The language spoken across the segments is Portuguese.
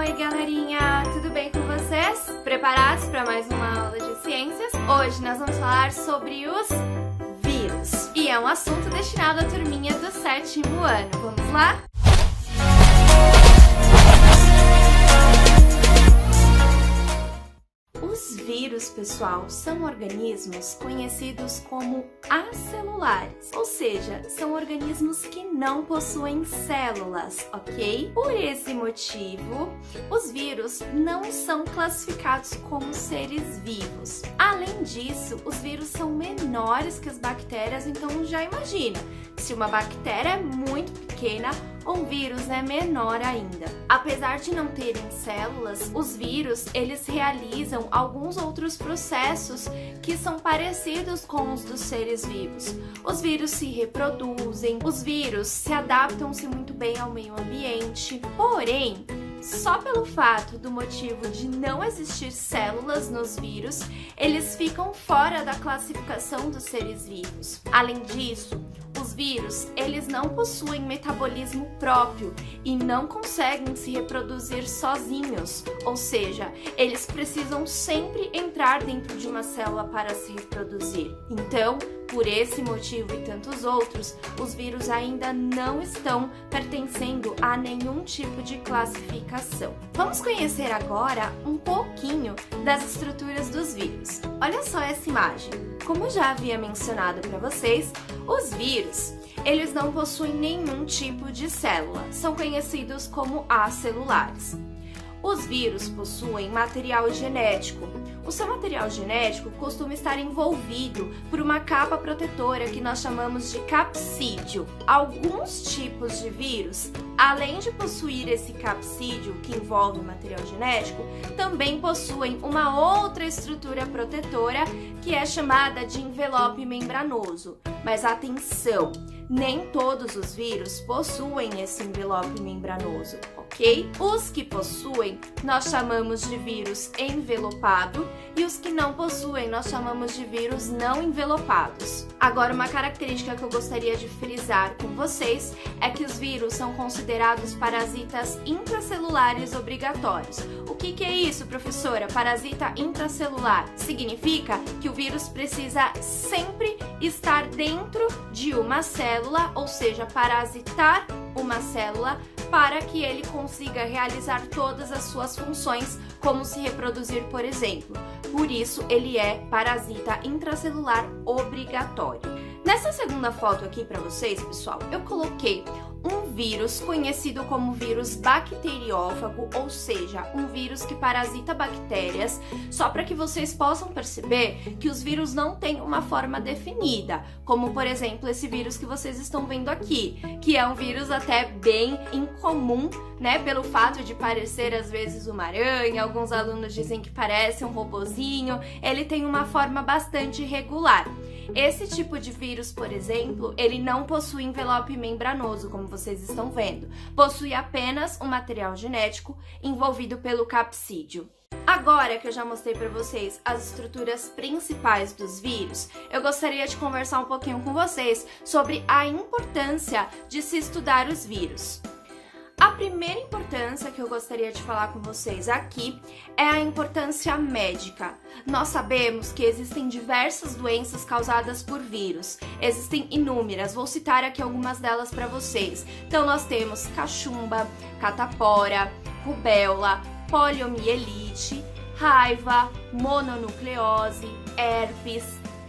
Oi, galerinha! Tudo bem com vocês? Preparados para mais uma aula de ciências? Hoje nós vamos falar sobre os vírus. E é um assunto destinado à turminha do 7º ano. Vamos lá? Os vírus, pessoal, são organismos conhecidos como acelulares, ou seja, são organismos que não possuem células, ok? Por esse motivo, os vírus não são classificados como seres vivos. Além disso, os vírus são menores que as bactérias, então já imagina, se uma bactéria é muito pequena, um vírus é menor ainda. Apesar de não terem células, os vírus, eles realizam alguns outros processos que são parecidos com os dos seres vivos. Os vírus se reproduzem, os vírus se adaptam-se muito bem ao meio ambiente, porém, só pelo fato do motivo de não existir células nos vírus, eles ficam fora da classificação dos seres vivos. Além disso, os vírus, eles não possuem metabolismo próprio e não conseguem se reproduzir sozinhos, ou seja, eles precisam sempre entrar dentro de uma célula para se reproduzir. Então, por esse motivo e tantos outros, os vírus ainda não estão pertencendo a nenhum tipo de classificação. Vamos conhecer agora um pouquinho das estruturas dos vírus. Olha só essa imagem. Como eu já havia mencionado para vocês, os vírus, eles não possuem nenhum tipo de célula, são conhecidos como acelulares. Os vírus possuem material genético. O seu material genético costuma estar envolvido por uma capa protetora que nós chamamos de capsídeo. Alguns tipos de vírus, além de possuir esse capsídeo que envolve o material genético, também possuem uma outra estrutura protetora que é chamada de envelope membranoso. Mas atenção, nem todos os vírus possuem esse envelope membranoso, ok? Os que possuem, nós chamamos de vírus envelopado e os que não possuem, nós chamamos de vírus não envelopados. Agora, uma característica que eu gostaria de frisar com vocês é que os vírus são considerados parasitas intracelulares obrigatórios. O que é isso, professora? Parasita intracelular significa que o vírus precisa sempre estar dentro de uma célula, ou seja, parasitar uma célula para que ele consiga realizar todas as suas funções, como se reproduzir, por exemplo. Por isso, ele é parasita intracelular obrigatório. Nessa segunda foto aqui para vocês, pessoal, eu coloquei um vírus conhecido como vírus bacteriófago, ou seja, um vírus que parasita bactérias, só para que vocês possam perceber que os vírus não têm uma forma definida, como por exemplo esse vírus que vocês estão vendo aqui, que é um vírus até bem incomum, né, pelo fato de parecer às vezes uma aranha, alguns alunos dizem que parece um robozinho, ele tem uma forma bastante irregular. Esse tipo de vírus, por exemplo, ele não possui envelope membranoso, como vocês estão vendo. Possui apenas um material genético envolvido pelo capsídeo. Agora que eu já mostrei para vocês as estruturas principais dos vírus, eu gostaria de conversar um pouquinho com vocês sobre a importância de se estudar os vírus. A primeira importância que eu gostaria de falar com vocês aqui é a importância médica. Nós sabemos que existem diversas doenças causadas por vírus. Existem inúmeras, vou citar aqui algumas delas para vocês. Então nós temos cachumba, catapora, rubéola, poliomielite, raiva, mononucleose, herpes,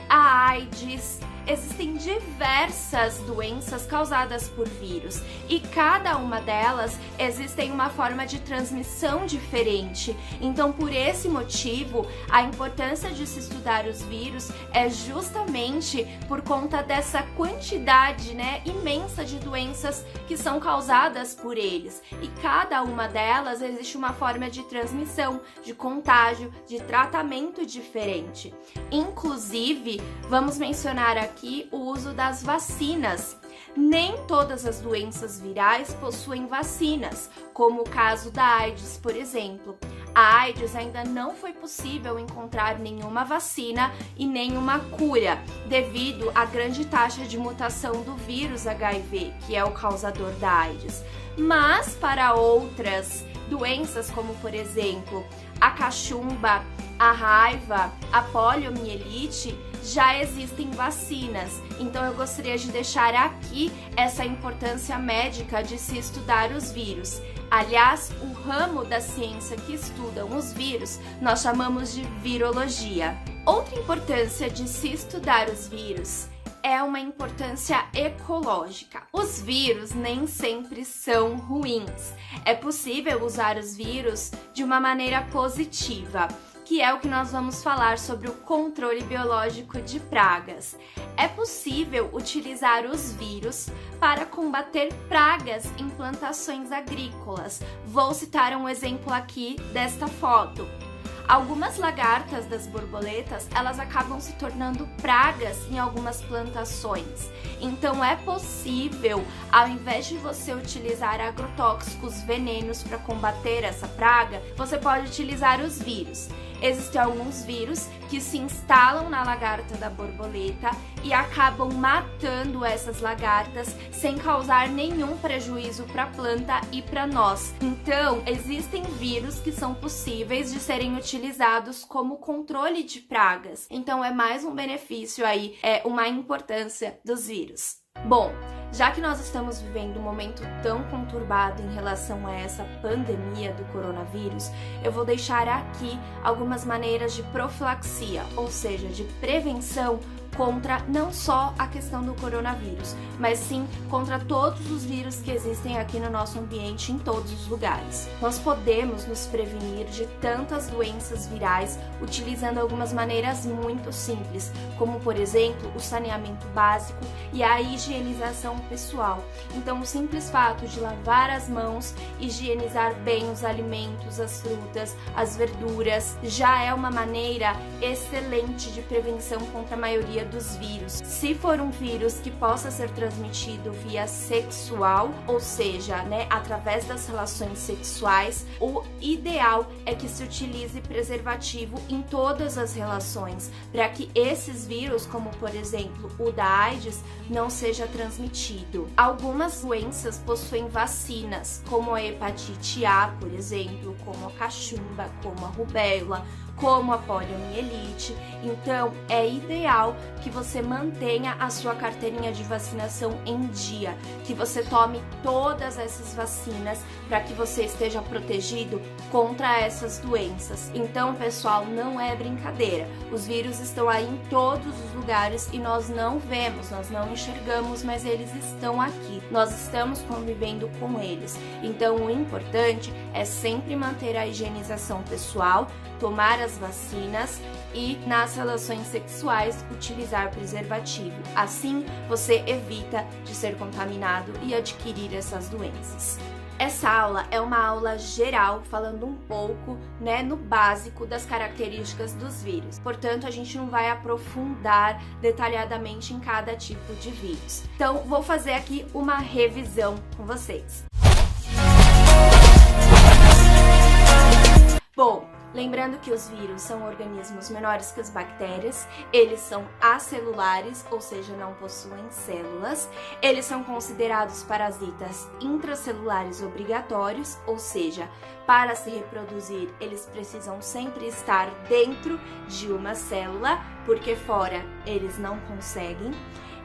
a AIDS. Existem diversas doenças causadas por vírus e cada uma delas existem uma forma de transmissão diferente. Então, por esse motivo, a importância de se estudar os vírus é justamente por conta dessa quantidade, imensa de doenças que são causadas por eles. E cada uma delas existe uma forma de transmissão, de contágio, de tratamento diferente. Inclusive, vamos mencionar aqui o uso das vacinas. Nem todas as doenças virais possuem vacinas, como o caso da AIDS, por exemplo. A AIDS ainda não foi possível encontrar nenhuma vacina e nenhuma cura, devido à grande taxa de mutação do vírus HIV, que é o causador da AIDS. Mas para outras doenças, como por exemplo a cachumba, a raiva, a poliomielite, já existem vacinas. Então eu gostaria de deixar aqui essa importância médica de se estudar os vírus. Aliás, o ramo da ciência que estudam os vírus nós chamamos de virologia. Outra importância de se estudar os vírus é uma importância ecológica. Os vírus nem sempre são ruins. É possível usar os vírus de uma maneira positiva, que é o que nós vamos falar sobre o controle biológico de pragas. É possível utilizar os vírus para combater pragas em plantações agrícolas. Vou citar um exemplo aqui desta foto. Algumas lagartas das borboletas, elas acabam se tornando pragas em algumas plantações. Então é possível, ao invés de você utilizar agrotóxicos, venenos para combater essa praga, você pode utilizar os vírus. Existem alguns vírus que se instalam na lagarta da borboleta e acabam matando essas lagartas sem causar nenhum prejuízo para a planta e para nós. Então, existem vírus que são possíveis de serem utilizados como controle de pragas. Então, é mais um benefício aí, é uma importância dos vírus. Bom, já que nós estamos vivendo um momento tão conturbado em relação a essa pandemia do coronavírus, eu vou deixar aqui algumas maneiras de profilaxia, ou seja, de prevenção contra não só a questão do coronavírus, mas sim contra todos os vírus que existem aqui no nosso ambiente em todos os lugares. Nós podemos nos prevenir de tantas doenças virais utilizando algumas maneiras muito simples, como por exemplo o saneamento básico e a higienização pessoal. Então o simples fato de lavar as mãos, higienizar bem os alimentos, as frutas, as verduras, já é uma maneira excelente de prevenção contra a maioria dos vírus. Se for um vírus que possa ser transmitido via sexual, ou seja, através das relações sexuais, o ideal é que se utilize preservativo em todas as relações, para que esses vírus, como por exemplo o da AIDS, não seja transmitido. Algumas doenças possuem vacinas, como a hepatite A, por exemplo, como a cachumba, como a rubéola, como a poliomielite. Então, é ideal que você mantenha a sua carteirinha de vacinação em dia, que você tome todas essas vacinas para que você esteja protegido contra essas doenças. Então, pessoal, não é brincadeira. Os vírus estão aí em todos os lugares e nós não vemos, nós não enxergamos, mas eles estão aqui. Nós estamos convivendo com eles. Então, o importante é sempre manter a higienização pessoal, tomar as vacinas e, nas relações sexuais, utilizar preservativo. Assim, você evita de ser contaminado e adquirir essas doenças. Essa aula é uma aula geral, falando um pouco, no básico das características dos vírus. Portanto, a gente não vai aprofundar detalhadamente em cada tipo de vírus. Então, vou fazer aqui uma revisão com vocês. Bom, lembrando que os vírus são organismos menores que as bactérias, eles são acelulares, ou seja, não possuem células, eles são considerados parasitas intracelulares obrigatórios, ou seja, para se reproduzir eles precisam sempre estar dentro de uma célula, porque fora eles não conseguem.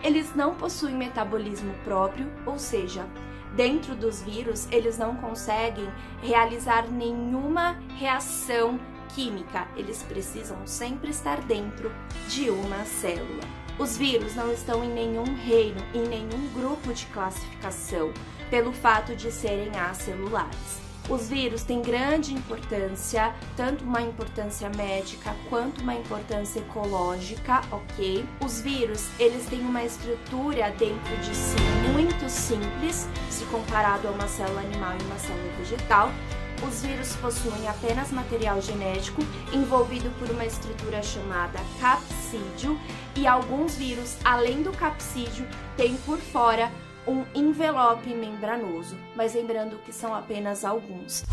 Eles não possuem metabolismo próprio, ou seja, dentro dos vírus, eles não conseguem realizar nenhuma reação química. Eles precisam sempre estar dentro de uma célula. Os vírus não estão em nenhum reino, em nenhum grupo de classificação, pelo fato de serem acelulares. Os vírus têm grande importância, tanto uma importância médica quanto uma importância ecológica, ok? Os vírus, eles têm uma estrutura dentro de si muito simples, se comparado a uma célula animal e uma célula vegetal. Os vírus possuem apenas material genético envolvido por uma estrutura chamada capsídeo, e alguns vírus, além do capsídeo, têm por fora um envelope membranoso, mas lembrando que são apenas alguns.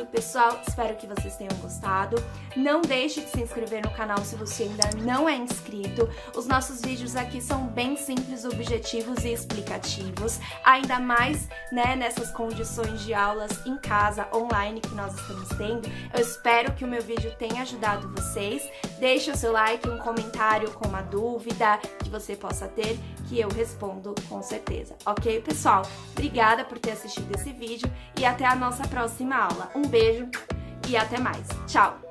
pessoal, espero que vocês tenham gostado. Não deixe de se inscrever no canal se você ainda não é inscrito. Os nossos vídeos aqui são bem simples, objetivos e explicativos, ainda mais, né, nessas condições de aulas em casa, online que nós estamos tendo. Eu espero que o meu vídeo tenha ajudado vocês. Deixe o seu like, um comentário com uma dúvida que você possa ter, que eu respondo com certeza. Ok, pessoal? Obrigada por ter assistido esse vídeo e até a nossa próxima aula. Um beijo e até mais. Tchau!